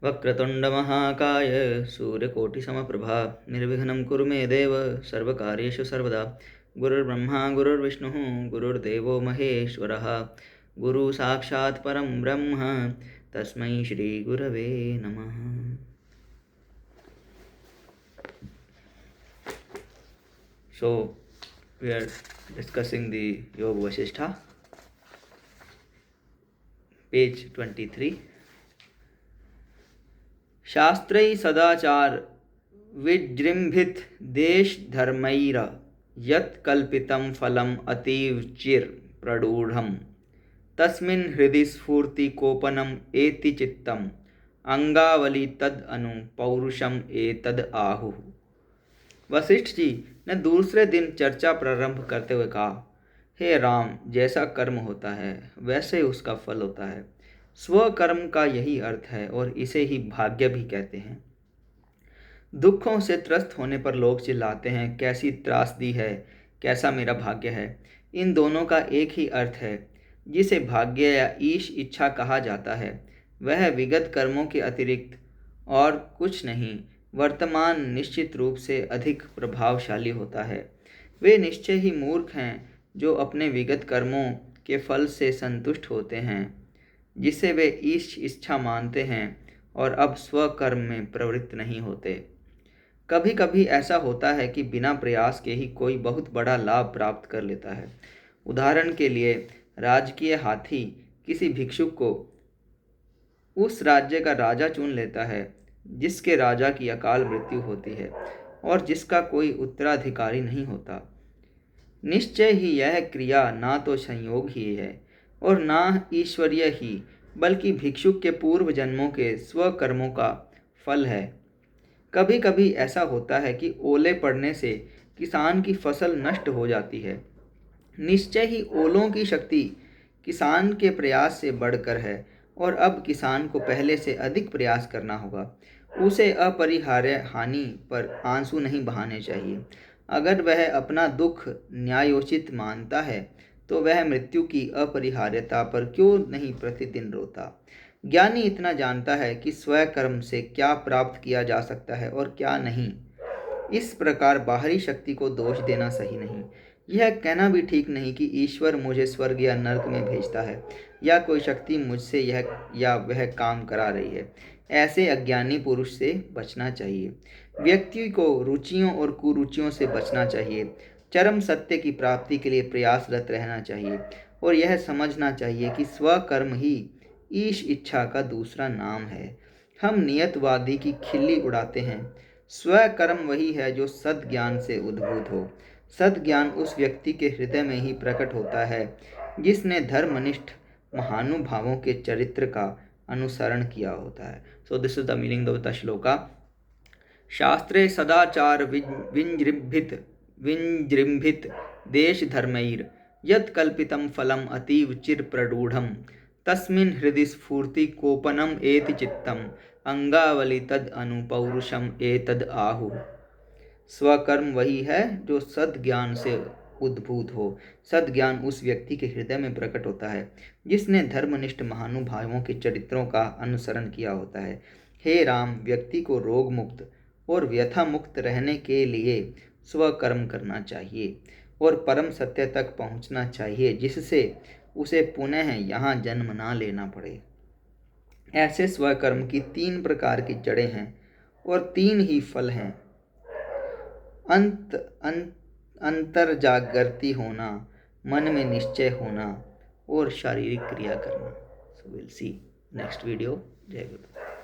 वक्रतुण्डमहाकाय सूर्यकोटिसमप्रभा निर्विघ्नं कुरु मे देव सर्वकार्येषु सर्वदा। गुरुर्ब्रह्मा गुरुर्विष्णुः गुरुर्देवो महेश्वरः गुरुसाक्षात् परं ब्रह्म तस्मै श्रीगुरवे नमः। So we are discussing the Yoga Vasishtha, page 23. शास्त्रै सदाचार विजृंभित देश धर्मैर यत् कल्पितं फलम् अतीव चिर प्रडूढ़म तस्मिन् हृदि स्फूर्ति कोपनम एति चित्तम अंगावली तद अनु पौरुषम एतद आहु। वशिष्ठ जी ने दूसरे दिन चर्चा प्रारंभ करते हुए कहा, हे राम, जैसा कर्म होता है वैसे उसका फल होता है। स्वकर्म का यही अर्थ है और इसे ही भाग्य भी कहते हैं। दुखों से त्रस्त होने पर लोग चिल्लाते हैं, कैसी त्रासदी है, कैसा मेरा भाग्य है। इन दोनों का एक ही अर्थ है। जिसे भाग्य या ईश इच्छा कहा जाता है वह विगत कर्मों के अतिरिक्त और कुछ नहीं, वर्तमान निश्चित रूप से अधिक प्रभावशाली होता है। वे निश्चय ही मूर्ख हैं जो अपने विगत कर्मों के फल से संतुष्ट होते हैं, जिसे वे ईश इच्छा मानते हैं और अब स्वकर्म में प्रवृत्त नहीं होते। कभी कभी ऐसा होता है कि बिना प्रयास के ही कोई बहुत बड़ा लाभ प्राप्त कर लेता है। उदाहरण के लिए, राजकीय हाथी किसी भिक्षुक को उस राज्य का राजा चुन लेता है जिसके राजा की अकाल मृत्यु होती है और जिसका कोई उत्तराधिकारी नहीं होता। निश्चय ही यह क्रिया ना तो संयोग ही है और ना ईश्वरीय ही, बल्कि भिक्षुक के पूर्व जन्मों के स्वकर्मों का फल है। कभी कभी ऐसा होता है कि ओले पड़ने से किसान की फसल नष्ट हो जाती है। निश्चय ही ओलों की शक्ति किसान के प्रयास से बढ़कर है और अब किसान को पहले से अधिक प्रयास करना होगा। उसे अपरिहार्य हानि पर आंसू नहीं बहाने चाहिए। अगर वह अपना दुख न्यायोचित मानता है तो वह मृत्यु की अपरिहार्यता पर क्यों नहीं प्रतिदिन रोता। ज्ञानी इतना जानता है कि स्वकर्म से क्या प्राप्त किया जा सकता है और क्या नहीं। इस प्रकार बाहरी शक्ति को दोष देना सही नहीं। यह कहना भी ठीक नहीं कि ईश्वर मुझे स्वर्ग या नरक में भेजता है या कोई शक्ति मुझसे यह या वह काम करा रही है। ऐसे अज्ञानी पुरुष से बचना चाहिए। व्यक्ति को रुचियों और कुरुचियों से बचना चाहिए। चरम सत्य की प्राप्ति के लिए प्रयासरत रहना चाहिए और यह समझना चाहिए कि स्वकर्म ही ईश इच्छा का दूसरा नाम है। हम नियतवादी की खिल्ली उड़ाते हैं। स्वकर्म वही है जो सद्ज्ञान से उद्भूत हो। सद्ज्ञान उस व्यक्ति के हृदय में ही प्रकट होता है जिसने धर्मनिष्ठ महानुभावों के चरित्र का अनुसरण किया होता है। So this is the meaning of the shloka. शास्त्रे सदाचार विजृंभित देश धर्मैर यत् कल्पितं फलम् अतीव चिर प्रडूढ़म तस्मिन् हृदि स्फूर्ति कोपनम एति चित्तम अंगावली तद अनु पौरुषम एतद आहु। स्वकर्म वही है जो सद्ज्ञान से उद्भूत हो। सद्ज्ञान उस व्यक्ति के हृदय में प्रकट होता है जिसने धर्मनिष्ठ महानुभावों के चरित्रों का अनुसरण किया होता है। हे राम, व्यक्ति को रोग मुक्त और व्यथा मुक्त रहने के लिए स्वकर्म करना चाहिए और परम सत्य तक पहुंचना चाहिए, जिससे उसे पुनः यहाँ जन्म ना लेना पड़े। ऐसे स्वकर्म की 3 प्रकार की जड़ें हैं और 3 ही फल हैं। अंतर जागृति होना, मन में निश्चय होना और शारीरिक क्रिया करना। So will see next video. जय गुरु।